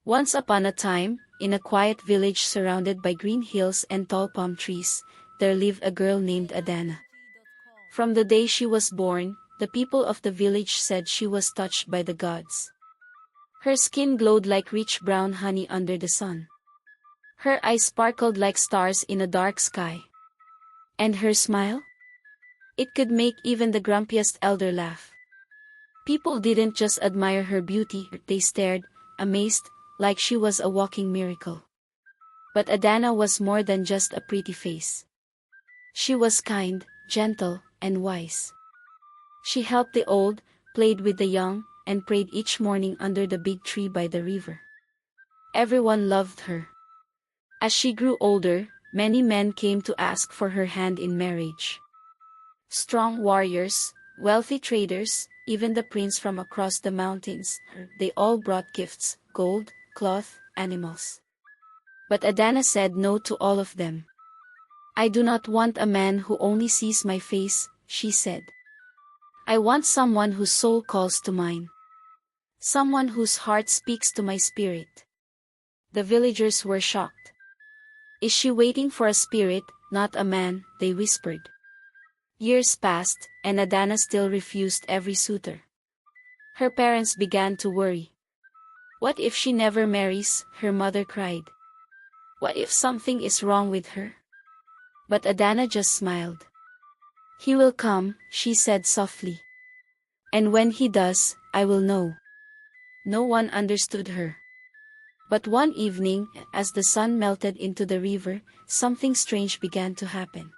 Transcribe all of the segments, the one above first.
Once upon a time, in a quiet village surrounded by green hills and tall palm trees, there lived a girl named Adana. From the day she was born, the people of the village said she was touched by the gods. Her skin glowed like rich brown honey under the sun. Her eyes sparkled like stars in a dark sky. And her smile? It could make even the grumpiest elder laugh. People didn't just admire her beauty, they stared, amazed, like she was a walking miracle. But Adana was more than just a pretty face. She was kind, gentle, and wise. She helped the old, played with the young, and prayed each morning under the big tree by the river. Everyone loved her. As she grew older, many men came to ask for her hand in marriage. Strong warriors, wealthy traders, even the prince from across the mountains, they all brought gifts, gold, cloth, animals. But Adana said no to all of them. "I do not want a man who only sees my face," she said. "I want someone whose soul calls to mine. Someone whose heart speaks to my spirit." The villagers were shocked. "Is she waiting for a spirit, not a man?" they whispered. Years passed, and Adana still refused every suitor. Her parents began to worry. "What if she never marries?" her mother cried. "What if something is wrong with her?" But Adana just smiled. "He will come," she said softly. "And when he does, I will know." No one understood her. But one evening, as the sun melted into the river, something strange began to happen.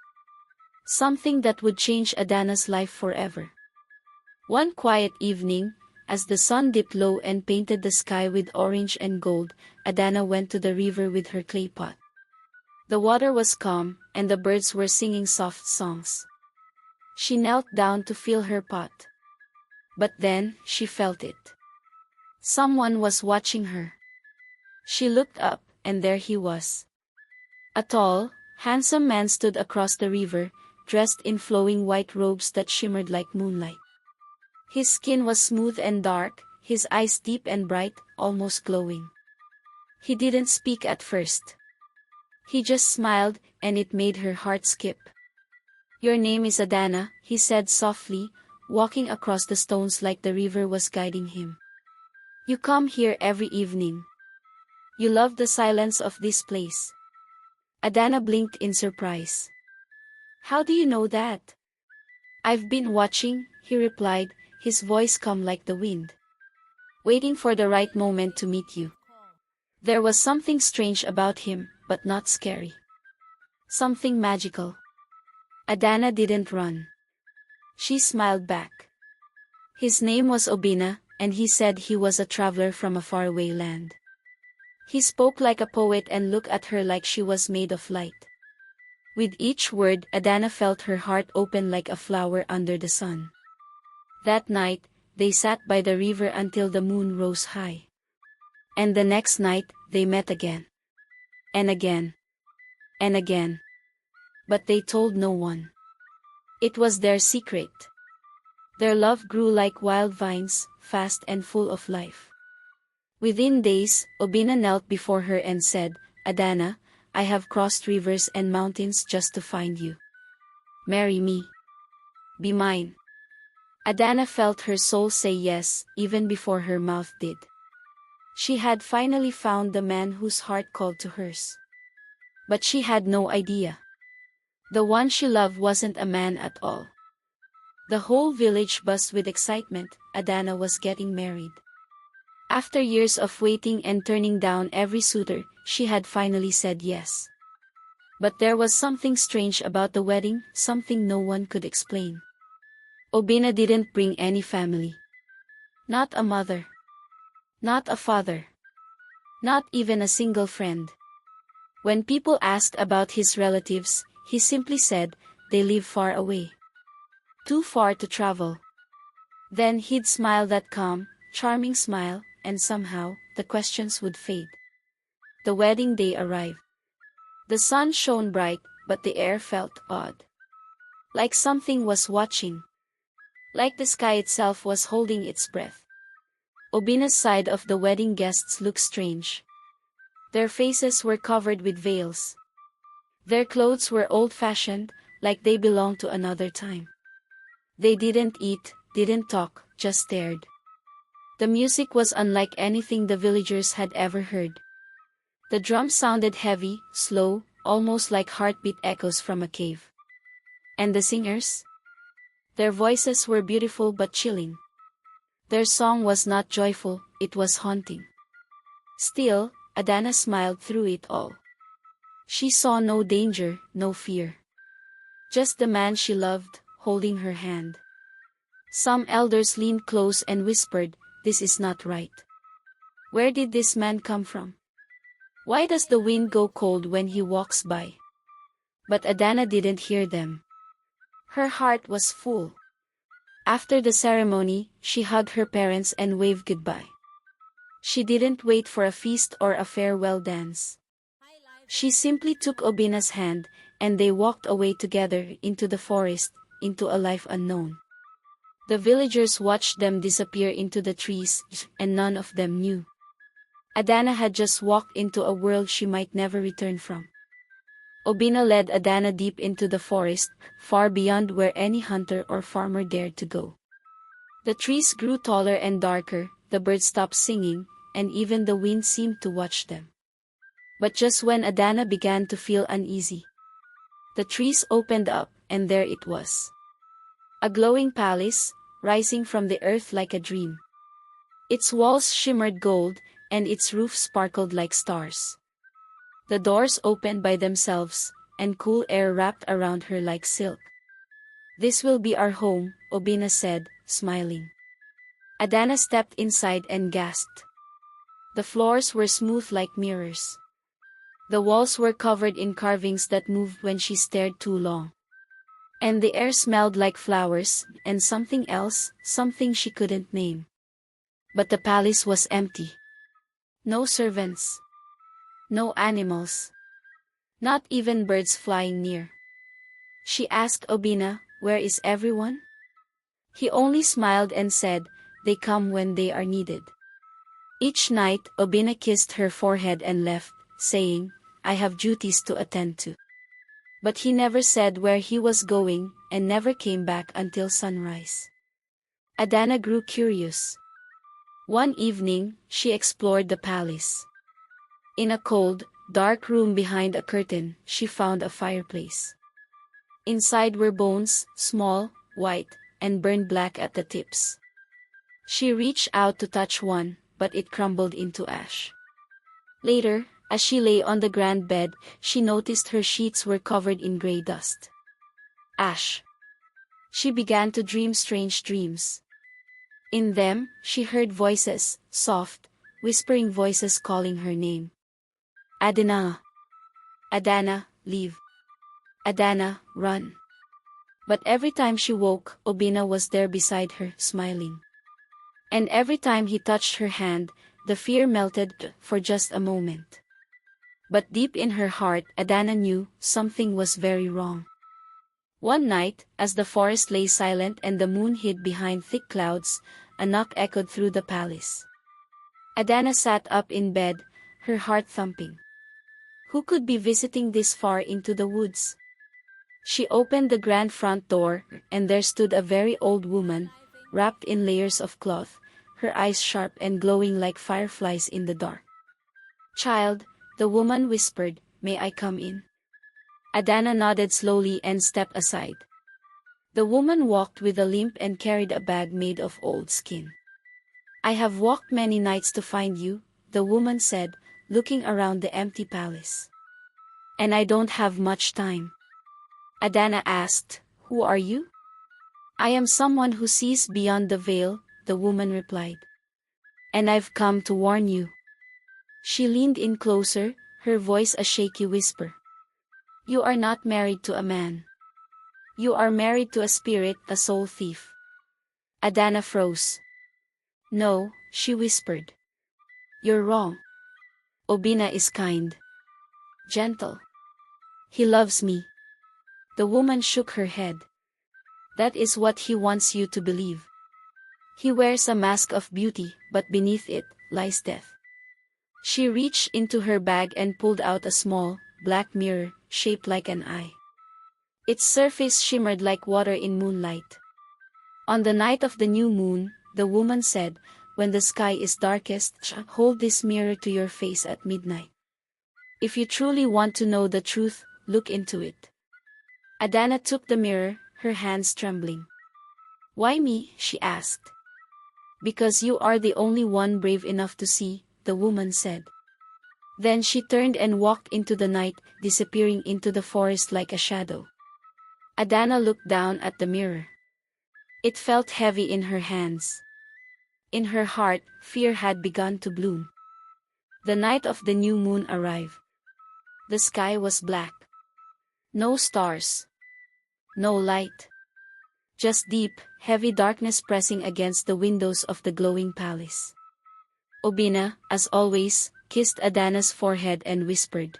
Something that would change Adana's life forever. One quiet evening, as the sun dipped low and painted the sky with orange and gold, Adana went to the river with her clay pot. The water was calm, and the birds were singing soft songs. She knelt down to fill her pot. But then, she felt it. Someone was watching her. She looked up, and there he was. A tall, handsome man stood across the river, dressed in flowing white robes that shimmered like moonlight. His skin was smooth and dark, his eyes deep and bright, almost glowing. He didn't speak at first. He just smiled, and it made her heart skip. "Your name is Adana," he said softly, walking across the stones like the river was guiding him. "You come here every evening. You love the silence of this place." Adana blinked in surprise. "How do you know that?" "I've been watching," he replied, his voice calm like the wind. "Waiting for the right moment to meet you." There was something strange about him, but not scary. Something magical. Adana didn't run. She smiled back. His name was Obina, and he said he was a traveler from a faraway land. He spoke like a poet and looked at her like she was made of light. With each word, Adana felt her heart open like a flower under the sun. That night, they sat by the river until the moon rose high. And the next night, they met again. And again. And again. But they told no one. It was their secret. Their love grew like wild vines, fast and full of life. Within days, Obina knelt before her and said, "Adana, I have crossed rivers and mountains just to find you. Marry me. Be mine." Adana felt her soul say yes, even before her mouth did. She had finally found the man whose heart called to hers. But she had no idea. The one she loved wasn't a man at all. The whole village buzzed with excitement. Adana was getting married. After years of waiting and turning down every suitor, she had finally said yes. But there was something strange about the wedding, something no one could explain. Obina didn't bring any family. Not a mother. Not a father. Not even a single friend. When people asked about his relatives, he simply said, "They live far away. Too far to travel." Then he'd smile that calm, charming smile, and somehow, the questions would fade. The wedding day arrived. The sun shone bright, but the air felt odd. Like something was watching. Like the sky itself was holding its breath. Obina's side of the wedding guests looked strange. Their faces were covered with veils. Their clothes were old-fashioned, like they belonged to another time. They didn't eat, didn't talk, just stared. The music was unlike anything the villagers had ever heard. The drums sounded heavy, slow, almost like heartbeat echoes from a cave. And the singers? Their voices were beautiful but chilling. Their song was not joyful, it was haunting. Still, Adana smiled through it all. She saw no danger, no fear. Just the man she loved, holding her hand. Some elders leaned close and whispered, "This is not right. Where did this man come from? Why does the wind go cold when he walks by?" But Adana didn't hear them. Her heart was full. After the ceremony, she hugged her parents and waved goodbye. She didn't wait for a feast or a farewell dance. She simply took Obina's hand, and they walked away together into the forest, into a life unknown. The villagers watched them disappear into the trees, and none of them knew. Adana had just walked into a world she might never return from. Obina led Adana deep into the forest, far beyond where any hunter or farmer dared to go. The trees grew taller and darker, the birds stopped singing, and even the wind seemed to watch them. But just when Adana began to feel uneasy, the trees opened up, and there it was. A glowing palace, rising from the earth like a dream. Its walls shimmered gold, and its roof sparkled like stars. The doors opened by themselves, and cool air wrapped around her like silk. "This will be our home," Obina said, smiling. Adana stepped inside and gasped. The floors were smooth like mirrors. The walls were covered in carvings that moved when she stared too long. And the air smelled like flowers, and something else, something she couldn't name. But the palace was empty. No servants. No animals. Not even birds flying near. She asked Obina, "Where is everyone?" He only smiled and said, "They come when they are needed." Each night, Obina kissed her forehead and left, saying, "I have duties to attend to." But he never said where he was going, and never came back until sunrise. Adana grew curious. One evening, she explored the palace. In a cold, dark room behind a curtain, she found a fireplace. Inside were bones, small, white, and burned black at the tips. She reached out to touch one, but it crumbled into ash. Later, as she lay on the grand bed, she noticed her sheets were covered in gray dust. Ash. She began to dream strange dreams. In them, she heard voices, soft, whispering voices calling her name. "Adana. Adana, leave. Adana, run." But every time she woke, Obina was there beside her, smiling. And every time he touched her hand, the fear melted for just a moment. But deep in her heart, Adana knew something was very wrong. One night, as the forest lay silent and the moon hid behind thick clouds, a knock echoed through the palace. Adana sat up in bed, her heart thumping. Who could be visiting this far into the woods? She opened the grand front door, and there stood a very old woman, wrapped in layers of cloth, her eyes sharp and glowing like fireflies in the dark. "Child," the woman whispered, "may I come in?" Adana nodded slowly and stepped aside. The woman walked with a limp and carried a bag made of old skin. "I have walked many nights to find you," the woman said, looking around the empty palace. "And I don't have much time." Adana asked, "Who are you?" "I am someone who sees beyond the veil," the woman replied. "And I've come to warn you." She leaned in closer, her voice a shaky whisper. "You are not married to a man. You are married to a spirit, a soul thief." Adana froze. "No," she whispered. "You're wrong. Obina is kind. Gentle. He loves me." The woman shook her head. "That is what he wants you to believe. He wears a mask of beauty, but beneath it lies death. She reached into her bag and pulled out a small, black mirror, shaped like an eye. Its surface shimmered like water in moonlight. On the night of the new moon, the woman said, when the sky is darkest, hold this mirror to your face at midnight. If you truly want to know the truth, look into it. Adana took the mirror, her hands trembling. Why me? She asked. Because you are the only one brave enough to see, the woman said. Then she turned and walked into the night, disappearing into the forest like a shadow. Adana looked down at the mirror. It felt heavy in her hands. In her heart, fear had begun to bloom. The night of the new moon arrived. The sky was black. No stars. No light. Just deep, heavy darkness pressing against the windows of the glowing palace. Obina, as always, kissed Adana's forehead and whispered,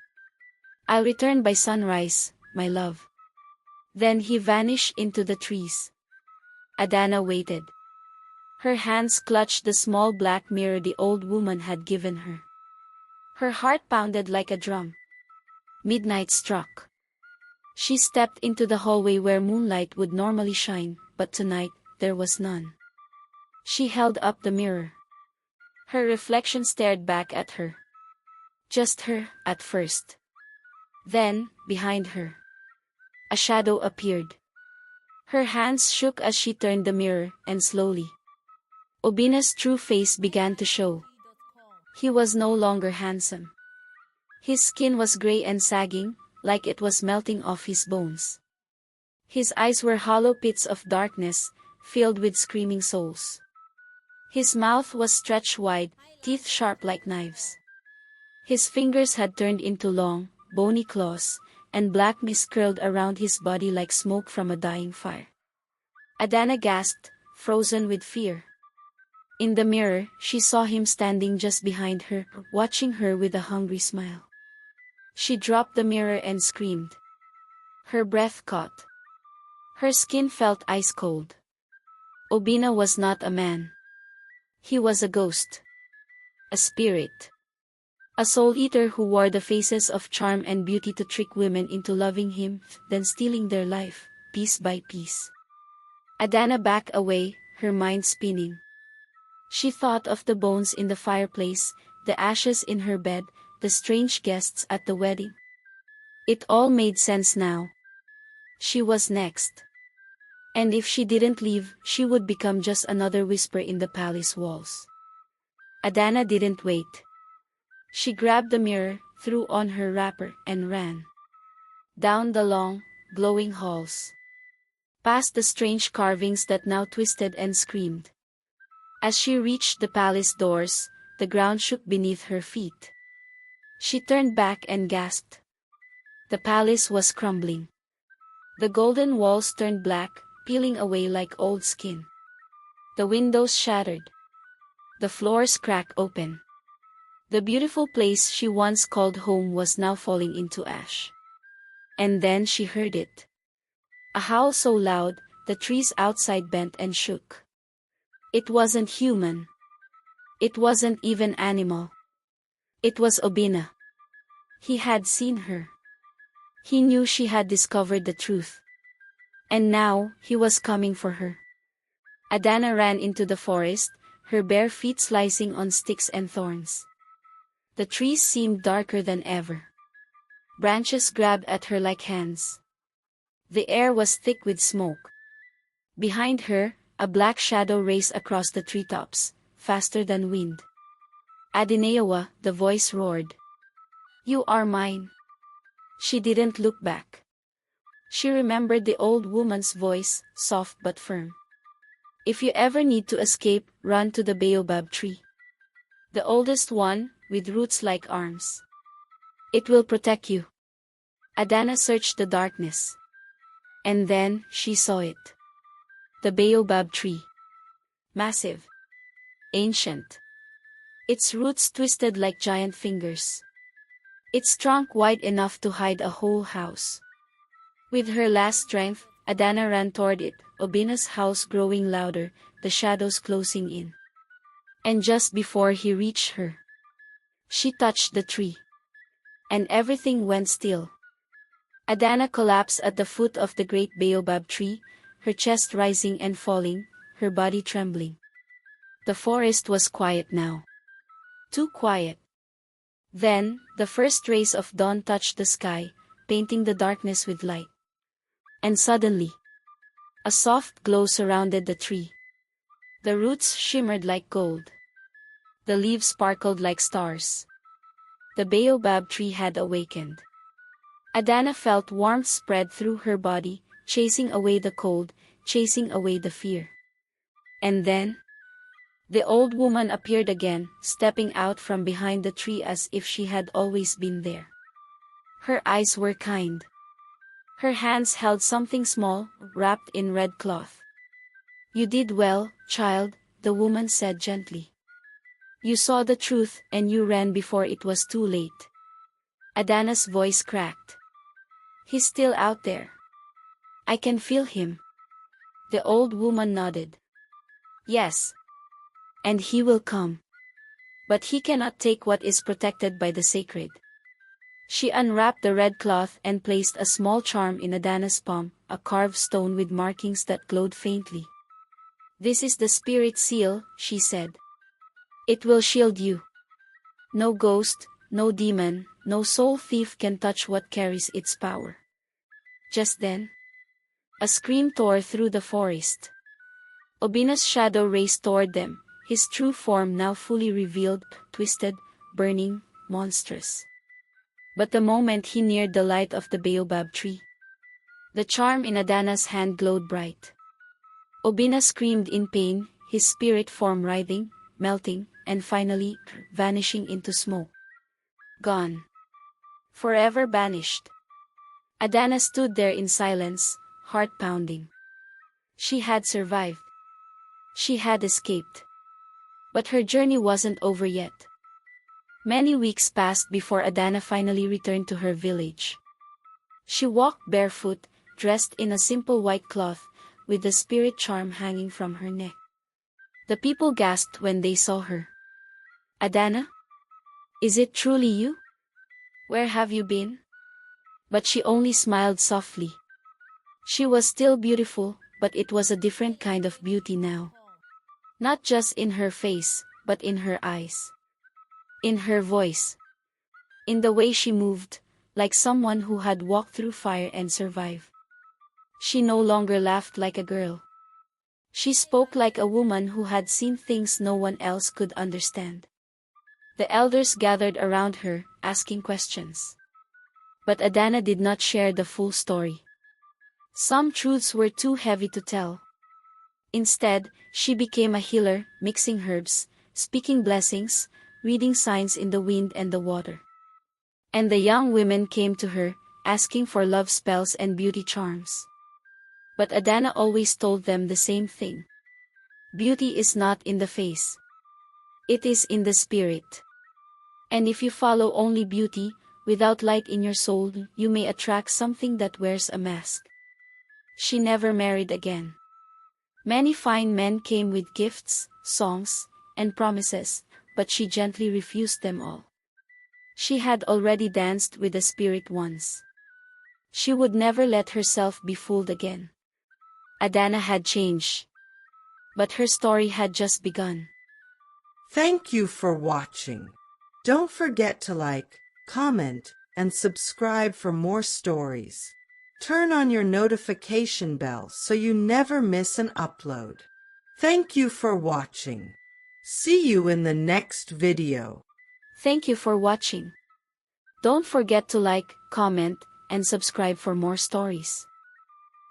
I'll return by sunrise, my love. Then he vanished into the trees. Adana waited. Her hands clutched the small black mirror the old woman had given her. Her heart pounded like a drum. Midnight struck. She stepped into the hallway where moonlight would normally shine, but tonight, there was none. She held up the mirror. Her reflection stared back at her. Just her, at first. Then, behind her, a shadow appeared. Her hands shook as she turned the mirror, and slowly, Obina's true face began to show. He was no longer handsome. His skin was gray and sagging, like it was melting off his bones. His eyes were hollow pits of darkness, filled with screaming souls. His mouth was stretched wide, teeth sharp like knives. His fingers had turned into long, bony claws, and black mist curled around his body like smoke from a dying fire. Adana gasped, frozen with fear. In the mirror, she saw him standing just behind her, watching her with a hungry smile. She dropped the mirror and screamed. Her breath caught. Her skin felt ice cold. Obina was not a man. He was a ghost. A spirit. A soul-eater who wore the faces of charm and beauty to trick women into loving him, then stealing their life, piece by piece. Adana backed away, her mind spinning. She thought of the bones in the fireplace, the ashes in her bed, the strange guests at the wedding. It all made sense now. She was next. And if she didn't leave, she would become just another whisper in the palace walls. Adana didn't wait. She grabbed the mirror, threw on her wrapper, and ran. Down the long, glowing halls. Past the strange carvings that now twisted and screamed. As she reached the palace doors, the ground shook beneath her feet. She turned back and gasped. The palace was crumbling. The golden walls turned black, peeling away like old skin. The windows shattered. The floors cracked open. The beautiful place she once called home was now falling into ash. And then she heard it. A howl so loud, the trees outside bent and shook. It wasn't human. It wasn't even animal. It was Obina. He had seen her. He knew she had discovered the truth. And now, he was coming for her. Adana ran into the forest, her bare feet slicing on sticks and thorns. The trees seemed darker than ever. Branches grabbed at her like hands. The air was thick with smoke. Behind her, a black shadow raced across the treetops, faster than wind. Adineyawa, the voice roared. You are mine. She didn't look back. She remembered the old woman's voice, soft but firm. If you ever need to escape, run to the baobab tree. The oldest one, with roots like arms. It will protect you. Adana searched the darkness. And then, she saw it. The baobab tree. Massive. Ancient. Its roots twisted like giant fingers. Its trunk wide enough to hide a whole house. With her last strength, Adana ran toward it, Obina's house growing louder, the shadows closing in. And just before he reached her, she touched the tree. And everything went still. Adana collapsed at the foot of the great baobab tree, her chest rising and falling, her body trembling. The forest was quiet now. Too quiet. Then, the first rays of dawn touched the sky, painting the darkness with light. And suddenly, a soft glow surrounded the tree. The roots shimmered like gold. The leaves sparkled like stars. The baobab tree had awakened. Adana felt warmth spread through her body, chasing away the cold, chasing away the fear. And then, the old woman appeared again, stepping out from behind the tree as if she had always been there. Her eyes were kind. Her hands held something small, wrapped in red cloth. "You did well, child," the woman said gently. "You saw the truth and you ran before it was too late." Adana's voice cracked. "He's still out there. I can feel him." The old woman nodded. "Yes. And he will come. But he cannot take what is protected by the sacred." She unwrapped the red cloth and placed a small charm in Adana's palm, a carved stone with markings that glowed faintly. "This is the spirit seal," she said. "It will shield you. No ghost, no demon, no soul thief can touch what carries its power." Just then, a scream tore through the forest. Obina's shadow raced toward them, his true form now fully revealed, twisted, burning, monstrous. But the moment he neared the light of the baobab tree, the charm in Adana's hand glowed bright. Obina screamed in pain, his spirit form writhing, melting, and finally, vanishing into smoke. Gone. Forever banished. Adana stood there in silence, heart pounding. She had survived. She had escaped. But her journey wasn't over yet. Many weeks passed before Adana finally returned to her village. She walked barefoot, dressed in a simple white cloth, with the spirit charm hanging from her neck. The people gasped when they saw her. "Adana? Is it truly you? Where have you been?" But she only smiled softly. She was still beautiful, but it was a different kind of beauty now. Not just in her face, but in her eyes. In her voice. In the way she moved, like someone who had walked through fire and survived. She no longer laughed like a girl. She spoke like a woman who had seen things no one else could understand. The elders gathered around her, asking questions. But Adana did not share the full story. Some truths were too heavy to tell. Instead, she became a healer, mixing herbs, speaking blessings, reading signs in the wind and the water. And the young women came to her, asking for love spells and beauty charms. But Adana always told them the same thing. Beauty is not in the face. It is in the spirit. And if you follow only beauty, without light in your soul, you may attract something that wears a mask. She never married again. Many fine men came with gifts, songs, and promises, but she gently refused them all. She had already danced with the spirit once. She would never let herself be fooled again. Adana had changed. But her story had just begun. Thank you for watching. Don't forget to like, comment, and subscribe for more stories. Turn on your notification bell so you never miss an upload. Thank you for watching. See you in the next video. Thank you for watching. Don't forget to like, comment, and subscribe for more stories.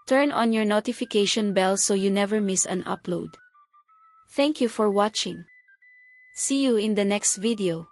Turn on your notification bell so you never miss an upload. Thank you for watching. See you in the next video.